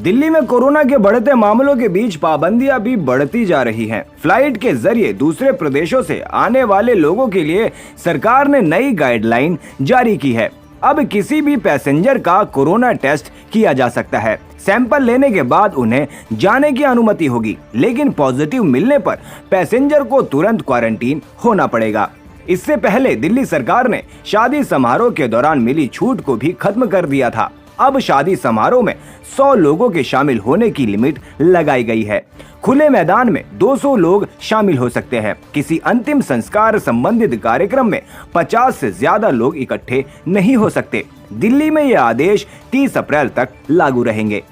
दिल्ली में कोरोना के बढ़ते मामलों के बीच पाबंदियां भी बढ़ती जा रही हैं। फ्लाइट के जरिए दूसरे प्रदेशों से आने वाले लोगों के लिए सरकार ने नई गाइडलाइन जारी की है। अब किसी भी पैसेंजर का कोरोना टेस्ट किया जा सकता है। सैंपल लेने के बाद उन्हें जाने की अनुमति होगी, लेकिन पॉजिटिव मिलने पर पैसेंजर को तुरंत क्वारंटीन होना पड़ेगा। इससे पहले दिल्ली सरकार ने शादी समारोह के दौरान मिली छूट को भी खत्म कर दिया था। अब शादी समारोह में 100 लोगों के शामिल होने की लिमिट लगाई गई है। खुले मैदान में 200 लोग शामिल हो सकते हैं। किसी अंतिम संस्कार संबंधित कार्यक्रम में 50 से ज्यादा लोग इकट्ठे नहीं हो सकते। दिल्ली में ये आदेश 30 अप्रैल तक लागू रहेंगे।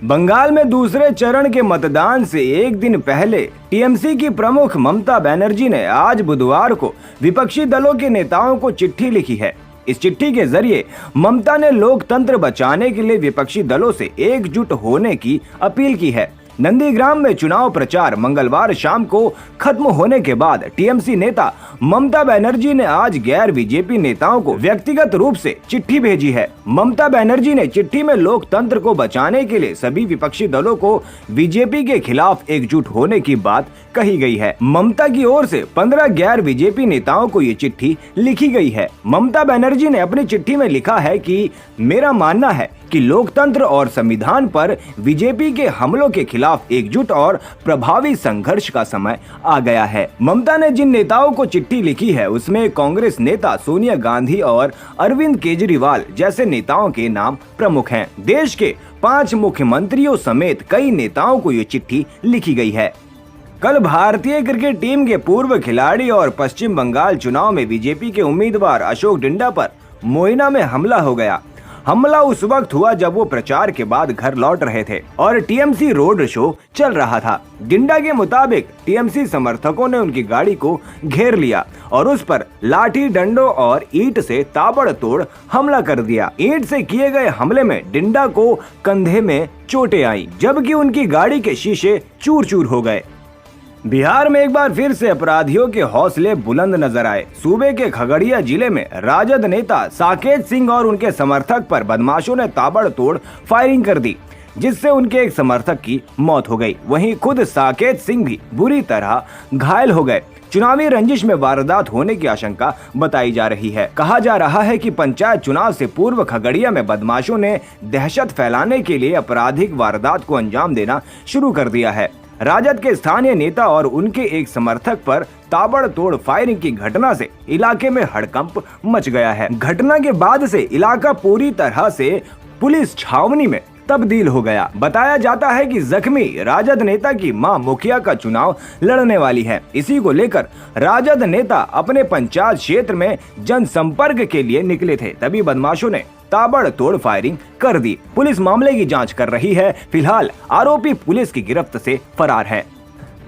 बंगाल में दूसरे चरण के मतदान से एक दिन पहले टीएमसी की प्रमुख ममता बनर्जी ने आज बुधवार को विपक्षी दलों के नेताओं को चिट्ठी लिखी है। इस चिट्ठी के जरिए ममता ने लोकतंत्र बचाने के लिए विपक्षी दलों से एकजुट होने की अपील की है। नंदीग्राम में चुनाव प्रचार मंगलवार शाम को खत्म होने के बाद टीएमसी नेता ममता बनर्जी ने आज गैर बीजेपी नेताओं को व्यक्तिगत रूप से चिट्ठी भेजी है। ममता बनर्जी ने चिट्ठी में लोकतंत्र को बचाने के लिए सभी विपक्षी दलों को बीजेपी के खिलाफ एकजुट होने की बात कही गई है। ममता की ओर से 15 गैर बीजेपी नेताओं को ये चिट्ठी लिखी गई है। ममता बनर्जी ने अपनी चिट्ठी में लिखा है कि मेरा मानना है कि लोकतंत्र और संविधान पर बीजेपी के हमलों के खिलाफ एकजुट और प्रभावी संघर्ष का समय आ गया है। ममता ने जिन नेताओं को चिट्ठी लिखी है उसमें कांग्रेस नेता सोनिया गांधी और अरविंद केजरीवाल जैसे नेताओं के नाम प्रमुख हैं। देश के 5 मुख्यमंत्रियों समेत कई नेताओं को ये चिट्ठी लिखी गई है। कल भारतीय क्रिकेट टीम के पूर्व खिलाड़ी और पश्चिम बंगाल चुनाव में बीजेपी के उम्मीदवार अशोक डिंडा पर मोइना में हमला हो गया। हमला उस वक्त हुआ जब वो प्रचार के बाद घर लौट रहे थे और टीएमसी रोड शो चल रहा था। डिंडा के मुताबिक टीएमसी समर्थकों ने उनकी गाड़ी को घेर लिया और उस पर लाठी, डंडों और ईंट से ताबड़तोड़ हमला कर दिया। ईंट से किए गए हमले में डिंडा को कंधे में चोटें आई, जबकि उनकी गाड़ी के शीशे चूर चूर हो गए। बिहार में एक बार फिर से अपराधियों के हौसले बुलंद नजर आए। सूबे के खगड़िया जिले में राजद नेता साकेत सिंह और उनके समर्थक पर बदमाशों ने ताबड़तोड़ फायरिंग कर दी, जिससे उनके एक समर्थक की मौत हो गई। वहीं खुद साकेत सिंह भी बुरी तरह घायल हो गए। चुनावी रंजिश में वारदात होने की आशंका बताई जा रही है। कहा जा रहा है कि पंचायत चुनाव से पूर्व खगड़िया में बदमाशों ने दहशत फैलाने के लिए आपराधिक वारदात को अंजाम देना शुरू कर दिया है। राजद के स्थानीय नेता और उनके एक समर्थक पर ताबड़तोड़ फायरिंग की घटना से इलाके में हड़कंप मच गया है। घटना के बाद से इलाका पूरी तरह से पुलिस छावनी में तब्दील हो गया। बताया जाता है कि जख्मी राजद नेता की मां मुखिया का चुनाव लड़ने वाली है। इसी को लेकर राजद नेता अपने पंचायत क्षेत्र में जनसंपर्क के लिए निकले थे, तभी बदमाशों ने ताबड़तोड़ फायरिंग कर दी। पुलिस मामले की जांच कर रही है। फिलहाल आरोपी पुलिस की गिरफ्त से फरार है।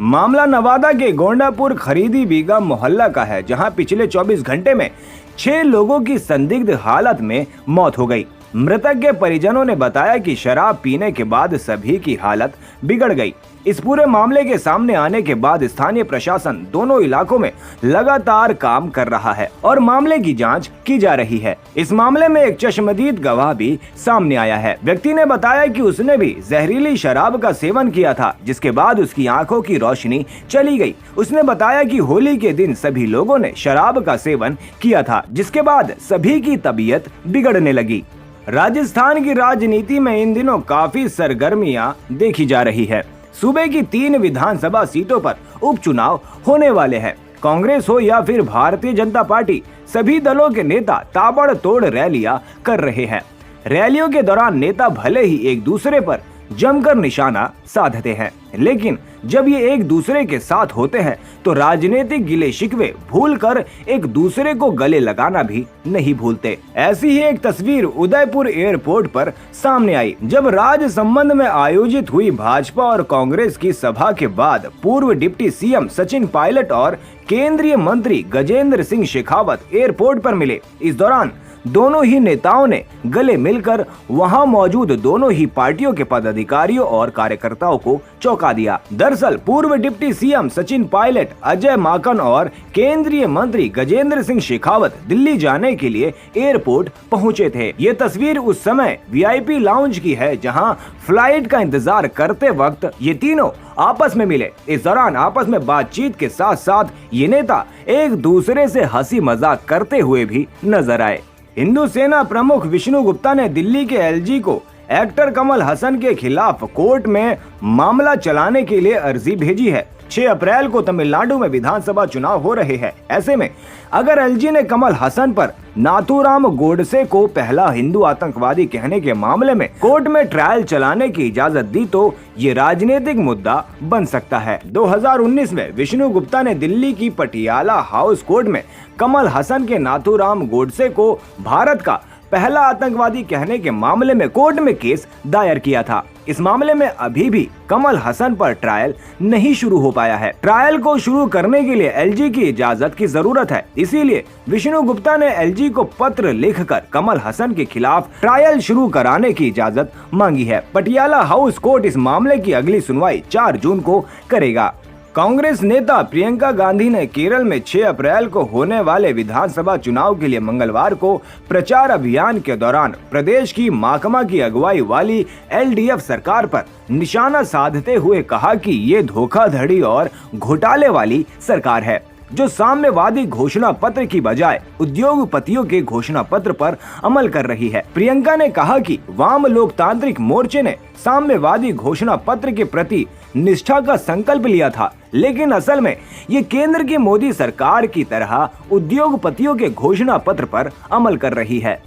मामला नवादा के गोंडापुर खरीदी बीघा मोहल्ला का है, जहां पिछले 24 घंटे में 6 लोगों की संदिग्ध हालत में मौत हो गई। मृतक के परिजनों ने बताया कि शराब पीने के बाद सभी की हालत बिगड़ गई। इस पूरे मामले के सामने आने के बाद स्थानीय प्रशासन दोनों इलाकों में लगातार काम कर रहा है और मामले की जांच की जा रही है। इस मामले में एक चश्मदीद गवाह भी सामने आया है। व्यक्ति ने बताया कि उसने भी जहरीली शराब का सेवन किया था, जिसके बाद उसकी आंखों की रोशनी चली गई। उसने बताया कि होली के दिन सभी लोगों ने शराब का सेवन किया था, जिसके बाद सभी की तबीयत बिगड़ने लगी। राजस्थान की राजनीति में इन दिनों काफी सरगर्मियां देखी जा रही है। सूबे की 3 विधानसभा सीटों पर उपचुनाव होने वाले हैं। कांग्रेस हो या फिर भारतीय जनता पार्टी, सभी दलों के नेता ताबड़तोड़ रैलियां कर रहे हैं। रैलियों के दौरान नेता भले ही एक दूसरे पर जमकर निशाना साधते हैं, लेकिन जब ये एक दूसरे के साथ होते हैं तो राजनीतिक गिले शिकवे भूलकर एक दूसरे को गले लगाना भी नहीं भूलते। ऐसी ही एक तस्वीर उदयपुर एयरपोर्ट पर सामने आई, जब राजसमंद में आयोजित हुई भाजपा और कांग्रेस की सभा के बाद पूर्व डिप्टी सीएम सचिन पायलट और केंद्रीय मंत्री गजेंद्र सिंह शेखावत एयरपोर्ट पर मिले। इस दौरान दोनों ही नेताओं ने गले मिलकर वहां मौजूद दोनों ही पार्टियों के पदाधिकारियों और कार्यकर्ताओं कार्यकर्ताओं को चौंका दिया। दरअसल पूर्व डिप्टी सीएम सचिन पायलट, अजय माकन और केंद्रीय मंत्री गजेंद्र सिंह शेखावत दिल्ली जाने के लिए एयरपोर्ट पहुंचे थे। ये तस्वीर उस समय वीआईपी लाउंज की है, जहां फ्लाइट का इंतजार करते वक्त ये तीनों आपस में मिले। इस दौरान आपस में बातचीत के साथ साथ ये नेता एक दूसरे से हंसी मजाक करते हुए भी नजर आए। हिंदू सेना प्रमुख विष्णु गुप्ता ने दिल्ली के एलजी को एक्टर कमल हसन के खिलाफ कोर्ट में मामला चलाने के लिए अर्जी भेजी है। 6 अप्रैल को तमिलनाडु में विधानसभा चुनाव हो रहे हैं। ऐसे में अगर एलजी ने कमल हसन पर नाथूराम गोडसे को पहला हिंदू आतंकवादी कहने के मामले में कोर्ट में ट्रायल चलाने की इजाजत दी तो ये राजनीतिक मुद्दा बन सकता है। 2019 में विष्णु गुप्ता ने दिल्ली की पटियाला हाउस कोर्ट में कमल हसन के नाथूराम गोडसे को भारत का पहला आतंकवादी कहने के मामले में कोर्ट में केस दायर किया था। इस मामले में अभी भी कमल हसन पर ट्रायल नहीं शुरू हो पाया है। ट्रायल को शुरू करने के लिए एलजी की इजाजत की जरूरत है। इसीलिए विष्णु गुप्ता ने एलजी को पत्र लिखकर कमल हसन के खिलाफ ट्रायल शुरू कराने की इजाजत मांगी है। पटियाला हाउस कोर्ट इस मामले की अगली सुनवाई 4 जून को करेगा। कांग्रेस नेता प्रियंका गांधी ने केरल में 6 अप्रैल को होने वाले विधानसभा चुनाव के लिए मंगलवार को प्रचार अभियान के दौरान प्रदेश की माकपा की अगुवाई वाली एलडीएफ सरकार पर निशाना साधते हुए कहा कि ये धोखाधड़ी और घोटाले वाली सरकार है, जो साम्यवादी घोषणा पत्र की बजाय उद्योगपतियों के घोषणा पत्र पर अमल कर रही है। प्रियंका ने कहा कि वाम लोकतांत्रिक मोर्चे ने साम्यवादी घोषणा पत्र के प्रति निष्ठा का संकल्प लिया था, लेकिन असल में ये केंद्र की मोदी सरकार की तरह उद्योगपतियों के घोषणा पत्र पर अमल कर रही है।